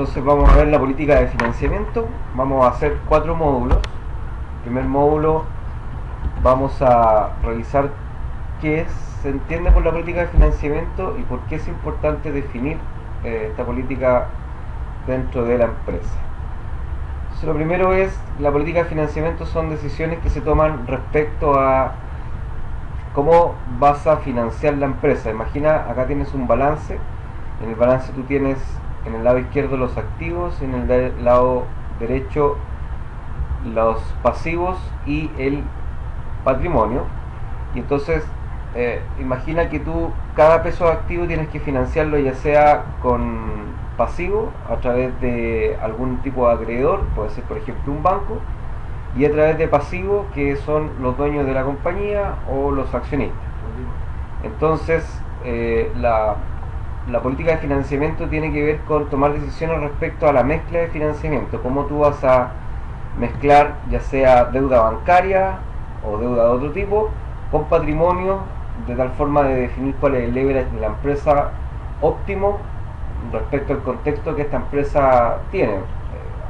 Entonces vamos a ver la política de financiamiento. Vamos a hacer 4 módulos. El primer módulo vamos a revisar qué se entiende por la política de financiamiento y por qué es importante definir esta política dentro de la empresa. Entonces, lo primero es, la política de financiamiento son decisiones que se toman respecto a cómo vas a financiar la empresa. Imagina, acá tienes un balance. En el balance tú tienes en el lado izquierdo los activos, en el lado derecho los pasivos y el patrimonio. Y entonces imagina que tú cada peso activo tienes que financiarlo, ya sea con pasivo a través de algún tipo de acreedor, puede ser por ejemplo un banco, y a través de pasivo, que son los dueños de la compañía o los accionistas. Entonces la política de financiamiento tiene que ver con tomar decisiones respecto a la mezcla de financiamiento, cómo tú vas a mezclar ya sea deuda bancaria o deuda de otro tipo con patrimonio, de tal forma de definir cuál es el leverage de la empresa óptimo respecto al contexto que esta empresa tiene.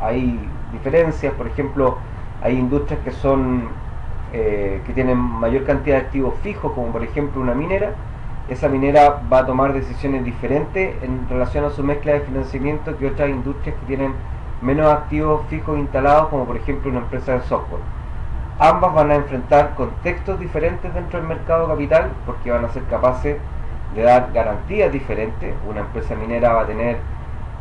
Hay diferencias, por ejemplo, hay industrias que son que tienen mayor cantidad de activos fijos, como por ejemplo una minera. Esa minera va a tomar decisiones diferentes en relación a su mezcla de financiamiento que otras industrias que tienen menos activos fijos instalados, como por ejemplo una empresa de software. Ambas van a enfrentar contextos diferentes dentro del mercado capital, porque van a ser capaces de dar garantías diferentes. Una empresa minera va a tener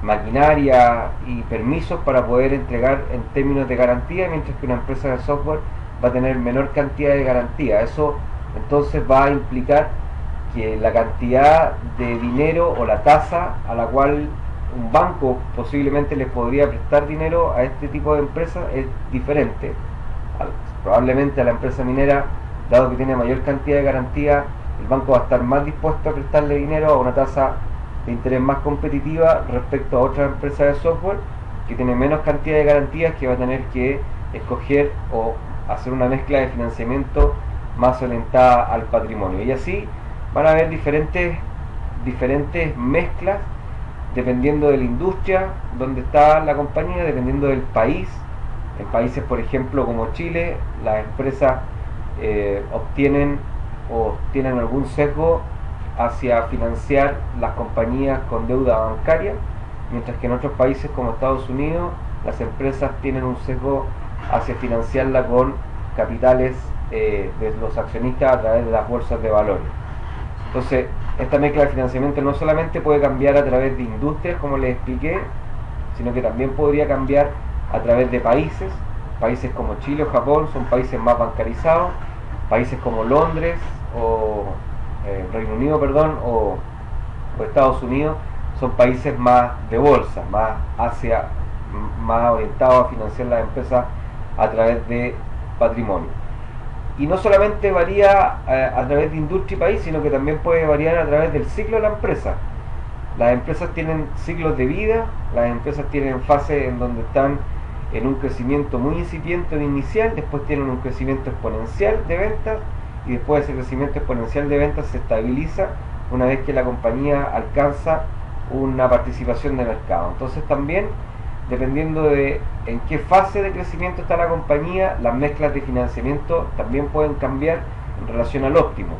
maquinaria y permisos para poder entregar en términos de garantía, mientras que una empresa de software va a tener menor cantidad de garantía. Eso entonces va a implicar que la cantidad de dinero o la tasa a la cual un banco posiblemente les podría prestar dinero a este tipo de empresas es diferente. Probablemente a la empresa minera, dado que tiene mayor cantidad de garantía, el banco va a estar más dispuesto a prestarle dinero a una tasa de interés más competitiva respecto a otra empresa de software que tiene menos cantidad de garantías, que va a tener que escoger o hacer una mezcla de financiamiento más orientada al patrimonio. Y así van a haber diferentes mezclas dependiendo de la industria donde está la compañía, dependiendo del país. En países, por ejemplo, como Chile, las empresas obtienen o tienen algún sesgo hacia financiar las compañías con deuda bancaria, mientras que en otros países como Estados Unidos las empresas tienen un sesgo hacia financiarla con capitales de los accionistas a través de las bolsas de valores. Entonces, esta mezcla de financiamiento no solamente puede cambiar a través de industrias, como les expliqué, sino que también podría cambiar a través de países. Países como Chile o Japón son países más bancarizados. Países como Londres o Reino Unido, perdón, o Estados Unidos son países más de bolsa, más orientados a financiar las empresas a través de patrimonio. Y no solamente varía a través de industria y país, sino que también puede variar a través del ciclo de la empresa. Las empresas tienen ciclos de vida, las empresas tienen fases en donde están en un crecimiento muy incipiente o inicial, después tienen un crecimiento exponencial de ventas, y después ese crecimiento exponencial de ventas se estabiliza una vez que la compañía alcanza una participación de mercado. Entonces también, dependiendo de en qué fase de crecimiento está la compañía, las mezclas de financiamiento también pueden cambiar en relación al óptimo.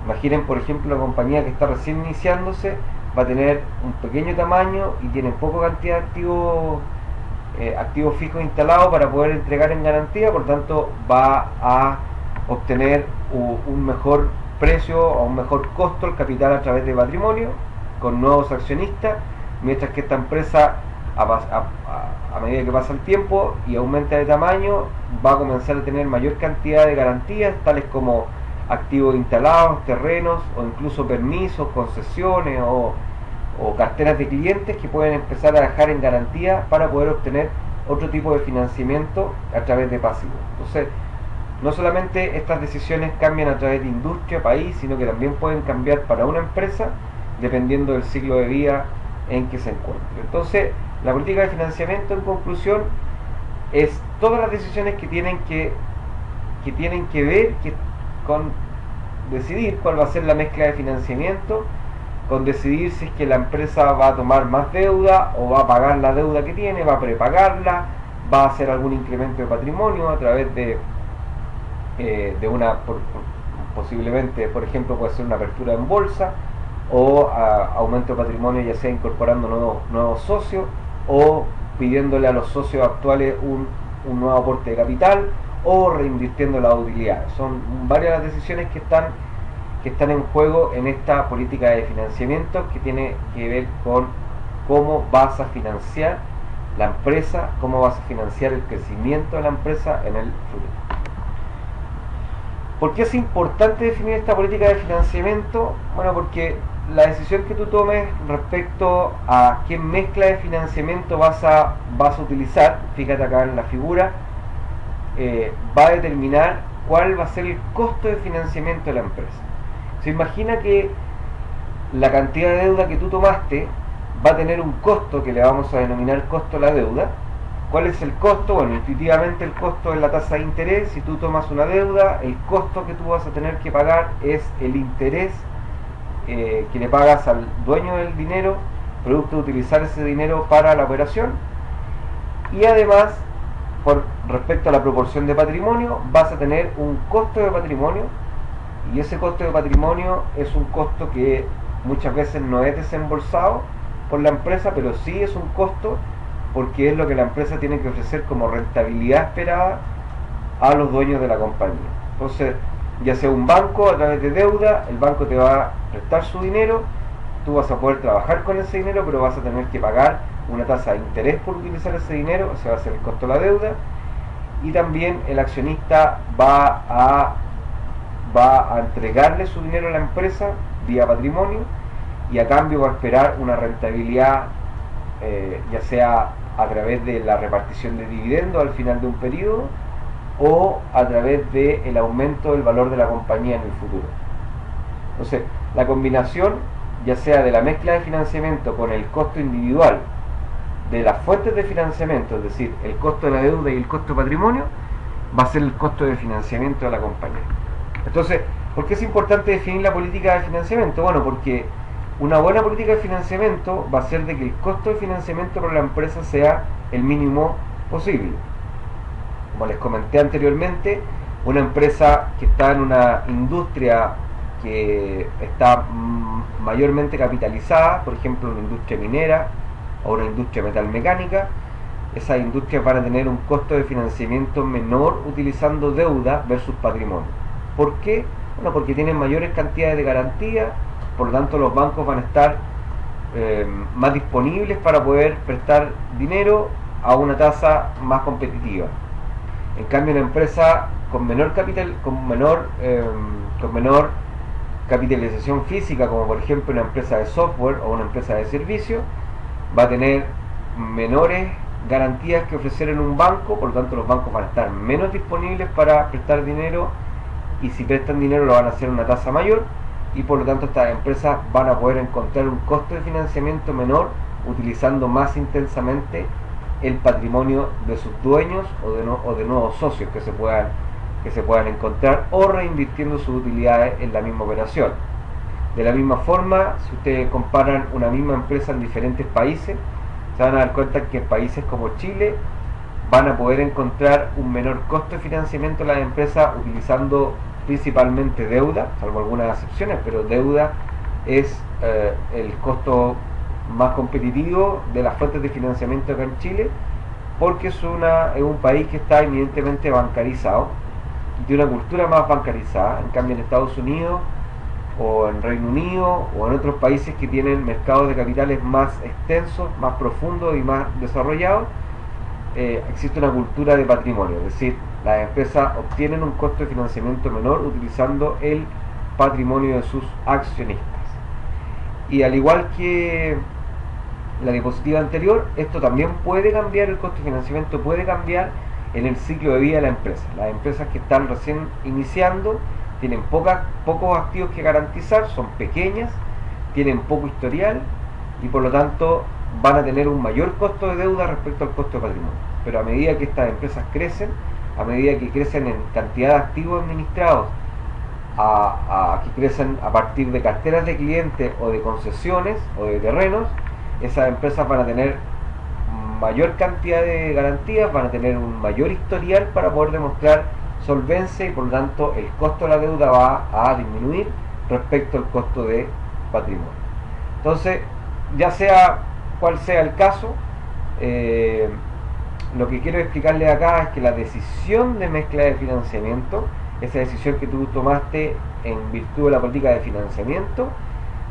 Imaginen, por ejemplo, una compañía que está recién iniciándose, va a tener un pequeño tamaño y tiene poca cantidad de activos fijos instalados para poder entregar en garantía, por tanto va a obtener un mejor precio o un mejor costo el capital a través de patrimonio con nuevos accionistas, mientras que esta empresa a medida que pasa el tiempo y aumenta de tamaño va a comenzar a tener mayor cantidad de garantías, tales como activos instalados, terrenos o incluso permisos, concesiones o carteras de clientes que pueden empezar a dejar en garantía para poder obtener otro tipo de financiamiento a través de pasivos. Entonces, no solamente estas decisiones cambian a través de industria, país, sino que también pueden cambiar para una empresa dependiendo del ciclo de vida en que se encuentre. Entonces, la política de financiamiento, en conclusión, es todas las decisiones que tienen que ver con decidir cuál va a ser la mezcla de financiamiento con decidir si es que la empresa va a tomar más deuda o va a pagar la deuda que tiene, va a prepagarla, va a hacer algún incremento de patrimonio a través de posiblemente, por ejemplo, puede ser una apertura en bolsa o aumento de patrimonio, ya sea incorporando nuevos socios o pidiéndole a los socios actuales un nuevo aporte de capital o reinvirtiendo las utilidades. Son varias las decisiones que están en juego en esta política de financiamiento, que tiene que ver con cómo vas a financiar la empresa, cómo vas a financiar el crecimiento de la empresa en el futuro. ¿Por qué es importante definir esta política de financiamiento? Bueno, porque la decisión que tú tomes respecto a qué mezcla de financiamiento vas a utilizar, fíjate acá en la figura, va a determinar cuál va a ser el costo de financiamiento de la empresa. Se imagina que la cantidad de deuda que tú tomaste va a tener un costo que le vamos a denominar costo de la deuda. ¿Cuál es el costo? Bueno, intuitivamente el costo es la tasa de interés. Si tú tomas una deuda, el costo que tú vas a tener que pagar es el interés que le pagas al dueño del dinero, producto de utilizar ese dinero para la operación. Y además, por respecto a la proporción de patrimonio, vas a tener un costo de patrimonio, y ese costo de patrimonio es un costo que muchas veces no es desembolsado por la empresa, pero sí es un costo porque es lo que la empresa tiene que ofrecer como rentabilidad esperada a los dueños de la compañía. Entonces, ya sea un banco a través de deuda, el banco te va a prestar su dinero, tú vas a poder trabajar con ese dinero, pero vas a tener que pagar una tasa de interés por utilizar ese dinero, ese va a ser el costo de la deuda, y también el accionista va a entregarle su dinero a la empresa vía patrimonio, y a cambio va a esperar una rentabilidad, ya sea a través de la repartición de dividendos al final de un periodo o a través del aumento del valor de la compañía en el futuro. Entonces, la combinación, ya sea de la mezcla de financiamiento con el costo individual de las fuentes de financiamiento, es decir, el costo de la deuda y el costo de patrimonio, va a ser el costo de financiamiento de la compañía. Entonces, ¿por qué es importante definir la política de financiamiento? Bueno, porque una buena política de financiamiento va a ser de que el costo de financiamiento para la empresa sea el mínimo posible. Como les comenté anteriormente, una empresa que está en una industria que está mayormente capitalizada, por ejemplo una industria minera o una industria metalmecánica, esas industrias van a tener un costo de financiamiento menor utilizando deuda versus patrimonio. ¿Por qué? Bueno, porque tienen mayores cantidades de garantía, por lo tanto los bancos van a estar más disponibles para poder prestar dinero a una tasa más competitiva. En cambio, una empresa con menor capitalización física, como por ejemplo una empresa de software o una empresa de servicio, va a tener menores garantías que ofrecer en un banco, por lo tanto los bancos van a estar menos disponibles para prestar dinero, y si prestan dinero lo van a hacer a una tasa mayor, y por lo tanto estas empresas van a poder encontrar un costo de financiamiento menor utilizando más intensamente el patrimonio de sus dueños o de nuevos socios que se puedan encontrar, o reinvirtiendo sus utilidades en la misma operación. De la misma forma, si ustedes comparan una misma empresa en diferentes países, se van a dar cuenta que en países como Chile van a poder encontrar un menor costo de financiamiento de las empresas utilizando principalmente deuda, salvo algunas excepciones, pero deuda es el costo más competitivo de las fuentes de financiamiento acá en Chile, porque es un país que está evidentemente bancarizado, de una cultura más bancarizada. En cambio, en Estados Unidos o en Reino Unido o en otros países que tienen mercados de capitales más extensos, más profundos y más desarrollados, existe una cultura de patrimonio, es decir, las empresas obtienen un costo de financiamiento menor utilizando el patrimonio de sus accionistas. Y al igual que la diapositiva anterior, esto también puede cambiar, el costo de financiamiento puede cambiar en el ciclo de vida de la empresa. Las empresas que están recién iniciando tienen pocos activos que garantizar, son pequeñas, tienen poco historial y por lo tanto van a tener un mayor costo de deuda respecto al costo de patrimonio. Pero a medida que estas empresas crecen, a medida que crecen en cantidad de activos administrados que crecen a partir de carteras de clientes o de concesiones o de terrenos, esas empresas van a tener mayor cantidad de garantías, van a tener un mayor historial para poder demostrar solvencia y por lo tanto el costo de la deuda va a disminuir respecto al costo de patrimonio. Entonces, ya sea cual sea el caso, lo que quiero explicarles acá es que la decisión de mezcla de financiamiento, esa decisión que tú tomaste en virtud de la política de financiamiento,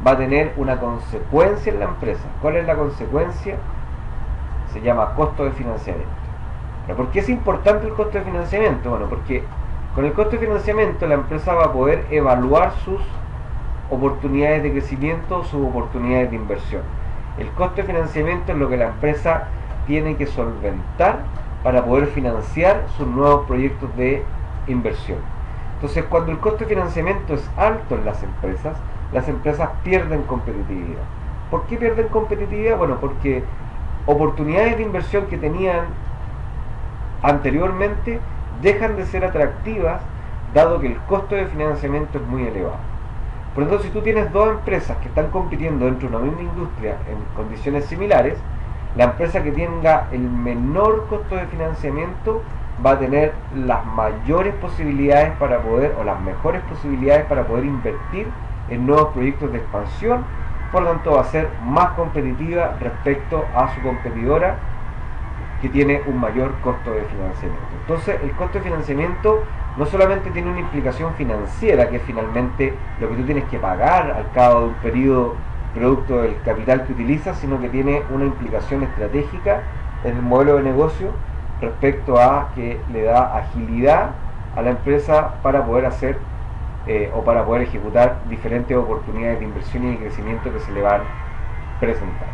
va a tener una consecuencia en la empresa. ¿Cuál es la consecuencia? Se llama costo de financiamiento. ¿Por qué es importante el costo de financiamiento? Bueno, porque con el costo de financiamiento la empresa va a poder evaluar sus oportunidades de crecimiento, sus oportunidades de inversión. El costo de financiamiento es lo que la empresa tiene que solventar para poder financiar sus nuevos proyectos de inversión. Entonces, cuando el costo de financiamiento es alto en las empresas pierden competitividad. ¿Por qué pierden competitividad? Bueno, porque oportunidades de inversión que tenían anteriormente dejan de ser atractivas dado que el costo de financiamiento es muy elevado. Por lo tanto, si tú tienes dos empresas que están compitiendo dentro de una misma industria en condiciones similares, la empresa que tenga el menor costo de financiamiento va a tener las mayores posibilidades para poder, o las mejores posibilidades para poder invertir en nuevos proyectos de expansión. Por lo tanto, va a ser más competitiva respecto a su competidora que tiene un mayor costo de financiamiento. Entonces, el costo de financiamiento no solamente tiene una implicación financiera, que es finalmente lo que tú tienes que pagar al cabo de un periodo producto del capital que utilizas, sino que tiene una implicación estratégica en el modelo de negocio respecto a que le da agilidad a la empresa para poder hacer o para poder ejecutar diferentes oportunidades de inversión y de crecimiento que se le van presentando.